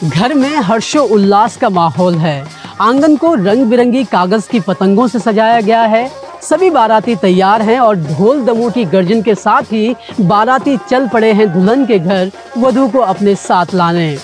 घर में हर्षो उल्लास का माहौल है। आंगन को रंग बिरंगी कागज की पतंगों से सजाया गया है। सभी बाराती तैयार हैं और ढोल दमों की गर्जन के साथ ही बाराती चल पड़े हैं दुल्हन के घर वधू को अपने साथ लाने।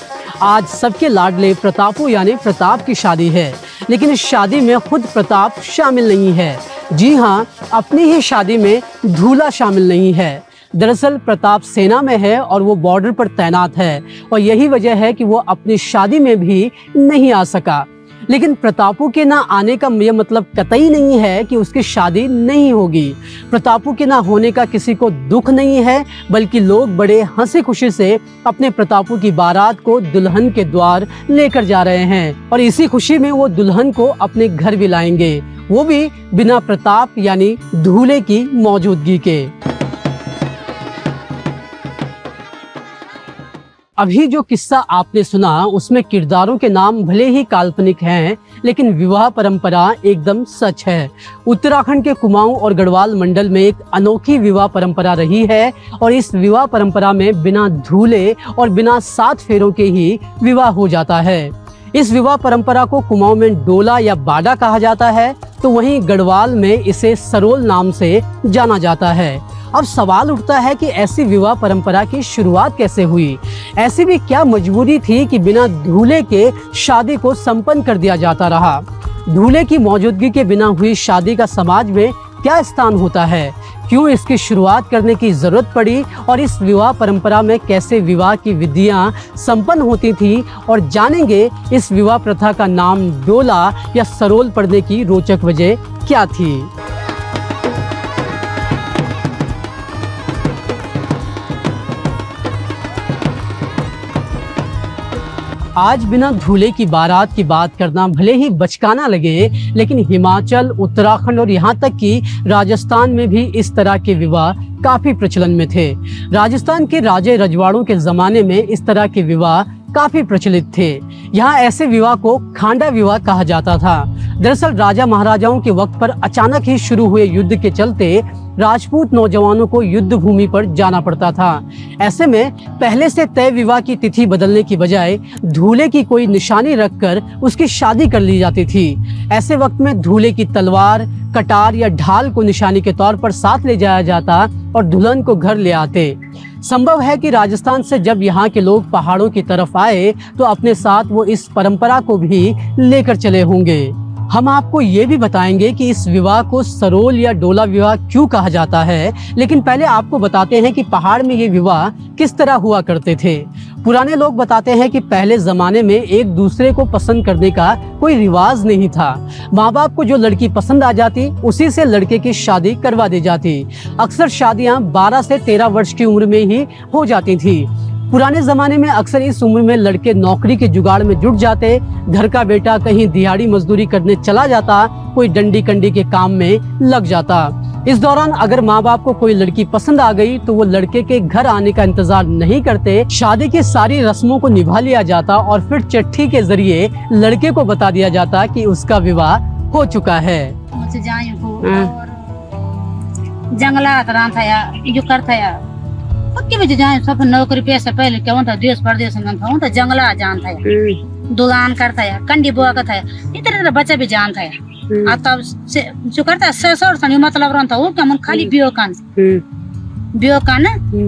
आज सबके लाडले प्रतापू यानी प्रताप की शादी है, लेकिन इस शादी में खुद प्रताप शामिल नहीं है। जी हाँ, अपनी ही शादी में दूल्हा शामिल नहीं है। दरअसल प्रताप सेना में है और वो बॉर्डर पर तैनात है और यही वजह है कि वो अपनी शादी में भी नहीं आ सका। लेकिन प्रतापू के ना आने का यह मतलब कतई नहीं है कि उसकी शादी नहीं होगी। प्रतापू के ना होने का किसी को दुख नहीं है, बल्कि लोग बड़े हंसी खुशी से अपने प्रतापू की बारात को दुल्हन के द्वार लेकर जा रहे हैं और इसी खुशी में वो दुल्हन को अपने घर भी लाएंगे, वो भी बिना प्रताप यानी दूल्हे की मौजूदगी के। अभी जो किस्सा आपने सुना उसमें किरदारों के नाम भले ही काल्पनिक हैं, लेकिन विवाह परंपरा एकदम सच है। उत्तराखंड के कुमाऊं और गढ़वाल मंडल में एक अनोखी विवाह परंपरा रही है और इस विवाह परंपरा में बिना दूल्हे और बिना 7 फेरों के ही विवाह हो जाता है। इस विवाह परंपरा को कुमाऊं में डोला या बाडा कहा जाता है, तो वहीं गढ़वाल में इसे सरोल नाम से जाना जाता है। अब सवाल उठता है कि ऐसी विवाह परंपरा की शुरुआत कैसे हुई? ऐसी भी क्या मजबूरी थी कि बिना दूल्हे के शादी को संपन्न कर दिया जाता रहा? दूल्हे की मौजूदगी के बिना हुई शादी का समाज में क्या स्थान होता है? क्यों इसकी शुरुआत करने की जरूरत पड़ी और इस विवाह परंपरा में कैसे विवाह की विधियां संपन्न होती थी? और जानेंगे इस विवाह प्रथा का नाम डोला या सरोल पड़ने की रोचक वजह क्या थी। आज बिना दूल्हे की बारात की बात करना भले ही बचकाना लगे, लेकिन हिमाचल, उत्तराखंड और यहाँ तक कि राजस्थान में भी इस तरह के विवाह काफी प्रचलन में थे। राजस्थान के राजे रजवाड़ों के जमाने में इस तरह के विवाह काफी प्रचलित थे। यहाँ ऐसे विवाह को खांडा विवाह कहा जाता था। दरअसल राजा महाराजाओं के वक्त पर अचानक ही शुरू हुए युद्ध के चलते राजपूत नौजवानों को युद्ध भूमि पर जाना पड़ता था। ऐसे में पहले से तय विवाह की तिथि बदलने की बजाय दूल्हे की कोई निशानी रखकर उसकी शादी कर ली जाती थी। ऐसे वक्त में दूल्हे की तलवार, कटार या ढाल को निशानी के तौर पर साथ ले जाया जाता और दुल्हन को घर ले आते। संभव है कि राजस्थान से जब यहाँ के लोग पहाड़ों की तरफ आए तो अपने साथ वो इस परंपरा को भी लेकर चले होंगे। हम आपको ये भी बताएंगे कि इस विवाह को सरोल या डोला विवाह क्यों कहा जाता है, लेकिन पहले आपको बताते हैं कि पहाड़ में ये विवाह किस तरह हुआ करते थे। पुराने लोग बताते हैं कि पहले जमाने में एक दूसरे को पसंद करने का कोई रिवाज नहीं था। माँ बाप को जो लड़की पसंद आ जाती उसी से लड़के की शादी करवा दी जाती। अक्सर शादियाँ 12 से 13 वर्ष की उम्र में ही हो जाती थी। पुराने जमाने में अक्सर इस उम्र में लड़के नौकरी के जुगाड़ में जुट जाते। घर का बेटा कहीं दिहाड़ी मजदूरी करने चला जाता, कोई डंडी कंडी के काम में लग जाता। इस दौरान अगर माँ बाप को कोई लड़की पसंद आ गई तो वो लड़के के घर आने का इंतजार नहीं करते, शादी की सारी रस्मों को निभा लिया जाता और फिर चिट्ठी के जरिए लड़के को बता दिया जाता कि उसका विवाह हो चुका है। सब नौकरी पेशा पहले क्या होता देश परदेश में था, जंगला जान था, दुकान करता है, कंडी बुआ का था, इतने बच्चा भी जान था। तब जो करता है मतलब रहता हूँ क्या मन खाली बियोकान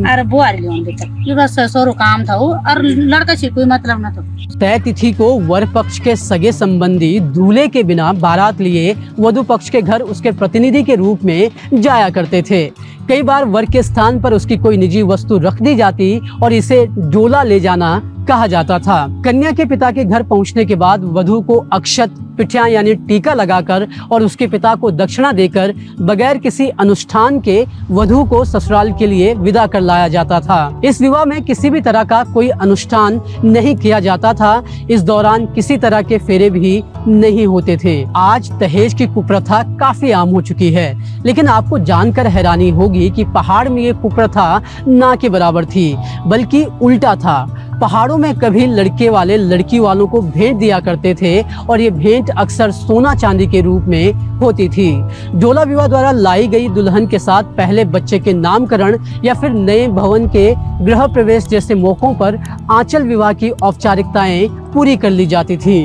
और बुआरी लियोन बेटा ये बस ससुर काम था और लड़का से कोई मतलब ना था। तय तिथि को वर पक्ष के सगे संबंधी दूल्हे के बिना बारात लिए वधु पक्ष के घर उसके प्रतिनिधि के रूप में जाया करते थे। कई बार वर के स्थान पर उसकी कोई निजी वस्तु रख दी जाती और इसे डोला ले जाना कहा जाता था। कन्या के पिता के घर पहुंचने के बाद वधु को अक्षत, पिठियां यानी टीका लगाकर और उसके पिता को दक्षिणा देकर बगैर किसी अनुष्ठान के वधु को ससुराल के लिए विदा कर लाया जाता था। इस विवाह में किसी भी तरह का कोई अनुष्ठान नहीं किया जाता था। इस दौरान किसी तरह के फेरे भी नहीं होते थे। आज दहेज की कुप्रथा काफी आम हो चुकी है, लेकिन आपको जानकर हैरानी होगी कि पहाड़ में ये कुप्रथा ना के बराबर थी, बल्कि उल्टा था। पहाड़ों में कभी लड़के वाले लड़की वालों को भेंट दिया करते थे और ये भेंट अक्सर सोना चांदी के रूप में होती थी। डोला विवाह द्वारा लाई गई दुल्हन के साथ पहले बच्चे के नामकरण या फिर नए भवन के गृह प्रवेश जैसे मौकों पर आंचल विवाह की औपचारिकताएं पूरी कर ली जाती थी।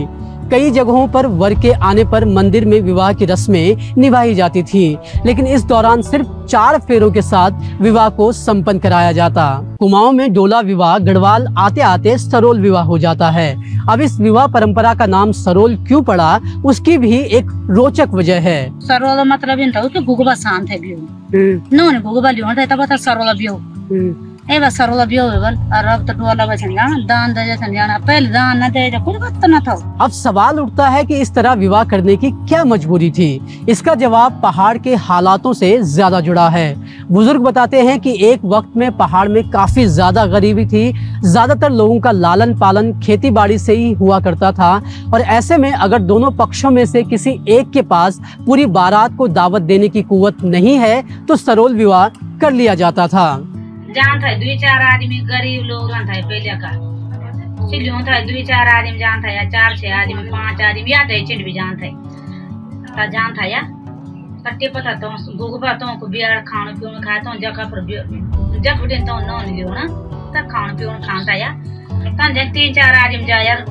कई जगहों पर वर के आने पर मंदिर में विवाह की रस्में निभाई जाती थी, लेकिन इस दौरान सिर्फ 4 फेरों के साथ विवाह को संपन्न कराया जाता। कुमाऊं में डोला विवाह गढ़वाल आते आते सरोल विवाह हो जाता है। अब इस विवाह परंपरा का नाम सरोल क्यों पड़ा, उसकी भी एक रोचक वजह है। सरोल मतलब इन था कि गुगबा शांत है बियो नोने गुगबा लियो था तब था सरोल बियो ए बस सरोल बियो बल और अब तो डोला बचन जाना दान दे जसन जाना पहले दान न दे कुछ बात न था। अब सवाल उठता है कि इस तरह विवाह करने की क्या मजबूरी थी। इसका जवाब पहाड़ के हालातों से ज्यादा जुड़ा है। बुजुर्ग बताते हैं कि एक वक्त में पहाड़ में काफी ज्यादा गरीबी थी। ज्यादातर लोगों का लालन पालन खेती बाड़ी से ही हुआ करता था और ऐसे में अगर दोनों पक्षों में से किसी एक के पास पूरी बारात को दावत देने की कुव्वत नहीं है तो सरोल विवाह कर लिया जाता था। जान था 2-4 आदमी गरीब लोग था पहले का चिल्लियों था 2-4 आदमी जान था या 4-6 आदमी 5 आदमी या चिट भी जान था जान था या कट्टे पता तो गुगबा तो को बियार खाने पीने खाए तो जगह पर जब दिन तो नॉन लियो ना तब खाने पीने खाता या तन जब 3-4 आदमी जा यार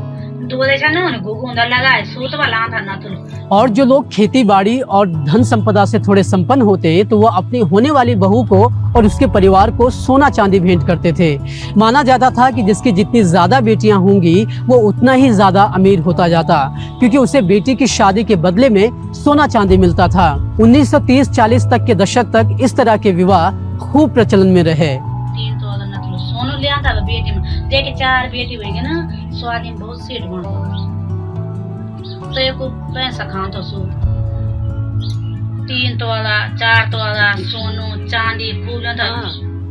दो देशा ना गुगुंदा लगाए सूत वाला था ना तो। और जो लोग खेती बाड़ी और धन संपदा से थोड़े संपन्न होते तो वो अपनी होने वाली बहू को और उसके परिवार को सोना चांदी भेंट करते थे। माना जाता था कि जिसकी जितनी ज्यादा बेटियां होंगी वो उतना ही ज्यादा अमीर होता जाता, क्योंकि उसे बेटी की शादी के बदले में सोना चांदी मिलता था। 1930-40 तक के दशक तक इस तरह के विवाह खूब प्रचलन में रहे। सोनू लिया था बेटी में देखे 4 बेटी हुई ना स्वादी बहुत सेठ बन तो एक पैसा खाओ तो सो 3 तोला 4 तोला सोनू चांदी फूल था।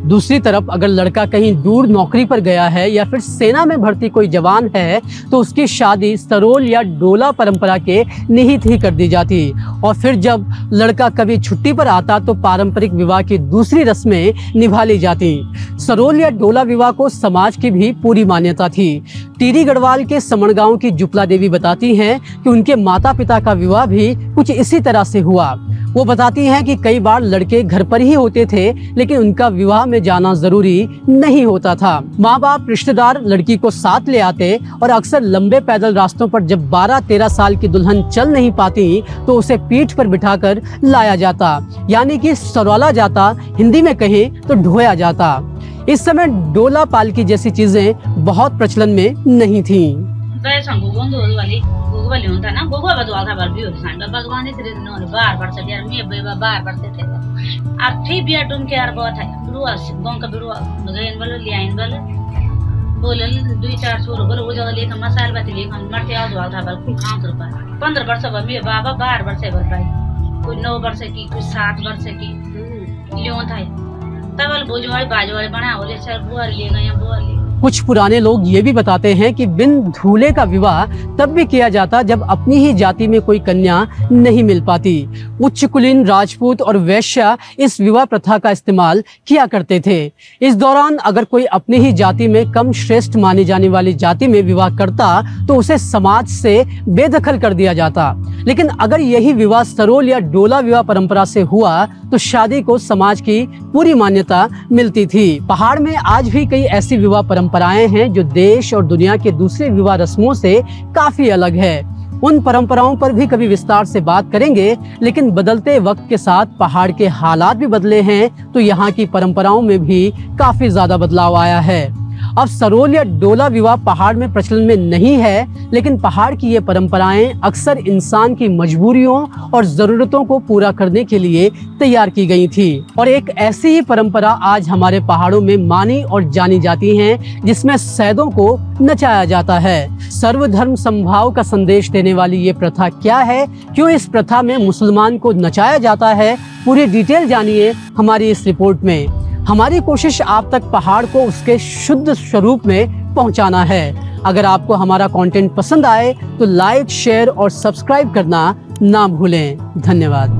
दूसरी तरफ अगर लड़का कहीं दूर नौकरी पर गया है या फिर सेना में भर्ती कोई जवान है तो उसकी शादी सरोल या डोला परंपरा के निहित ही कर दी जाती और फिर जब लड़का कभी छुट्टी पर आता तो पारंपरिक विवाह की दूसरी रस्में निभा ली जाती। सरोल या डोला विवाह को समाज की भी पूरी मान्यता थी। टिहरी गढ़वाल के समण गांव की जुपला देवी बताती हैं कि उनके माता पिता का विवाह भी कुछ इसी तरह से हुआ। वो बताती हैं कि कई बार लड़के घर पर ही होते थे लेकिन उनका विवाह में जाना जरूरी नहीं होता था। माँ बाप रिश्तेदार लड़की को साथ ले आते और अक्सर लंबे पैदल रास्तों पर जब 12-13 साल की दुल्हन चल नहीं पाती तो उसे पीठ पर बिठाकर लाया जाता, यानी कि सरौला जाता, हिंदी में कहें तो ढोया जाता। इस समय डोला पालकी जैसी चीजें बहुत प्रचलन में नहीं थी। होता ना गोगवा बदवा था भी होता भगवान ने तेरे नौने बार बढ़ते यार मैं बेबा बार बढ़ते थे अब ठीक बिया डूम के यार बहुत है बिरुआ गांव का बिरुआ गएन वाला लियाइन वाला बोले 2-4 छोरो बोले वो जगह लेकर मसाल बात लेकर मरते आ दवा था कुल खाम तर पर 15 वर्ष बा मैं बाबा 12 वर्ष है भाई कोई 9 वर्ष की कोई 7 वर्ष की लियो था तबल बोझवाई बाजवाई बना बोले सर बुआ ले गए बुआ ले। कुछ पुराने लोग ये भी बताते हैं कि बिन दूल्हे का विवाह तब भी किया जाता जब अपनी ही जाति में कोई कन्या नहीं मिल पाती। उच्च कुलीन राजपूत और वैश्य इस विवाह प्रथा का इस्तेमाल किया करते थे। इस दौरान अगर कोई अपनी ही जाति में कम श्रेष्ठ मानी जाने वाली जाति में विवाह करता तो उसे समाज से बेदखल कर दिया जाता। लेकिन अगर यही विवाह सरोल या डोला विवाह परंपरा से हुआ तो शादी को समाज की पूरी मान्यता मिलती थी। पहाड़ में आज भी कई ऐसी विवाह परंपराएं हैं जो देश और दुनिया के दूसरे विवाह रस्मों से काफी अलग है। उन परंपराओं पर भी कभी विस्तार से बात करेंगे, लेकिन बदलते वक्त के साथ पहाड़ के हालात भी बदले हैं तो यहाँ की परंपराओं में भी काफी ज्यादा बदलाव आया है। अब सरोल या डोला विवाह पहाड़ में प्रचलन में नहीं है, लेकिन पहाड़ की ये परंपराएं अक्सर इंसान की मजबूरियों और जरूरतों को पूरा करने के लिए तैयार की गई थी। और एक ऐसी ही परंपरा आज हमारे पहाड़ों में मानी और जानी जाती है, जिसमें सैदों को नचाया जाता है। सर्वधर्म समभाव का संदेश देने वाली ये प्रथा क्या है, क्यों इस प्रथा में मुसलमान को नचाया जाता है, पूरी डिटेल जानिए हमारी इस रिपोर्ट में। हमारी कोशिश आप तक पहाड़ को उसके शुद्ध स्वरूप में पहुंचाना है। अगर आपको हमारा कंटेंट पसंद आए तो लाइक, शेयर और सब्सक्राइब करना ना भूलें। धन्यवाद।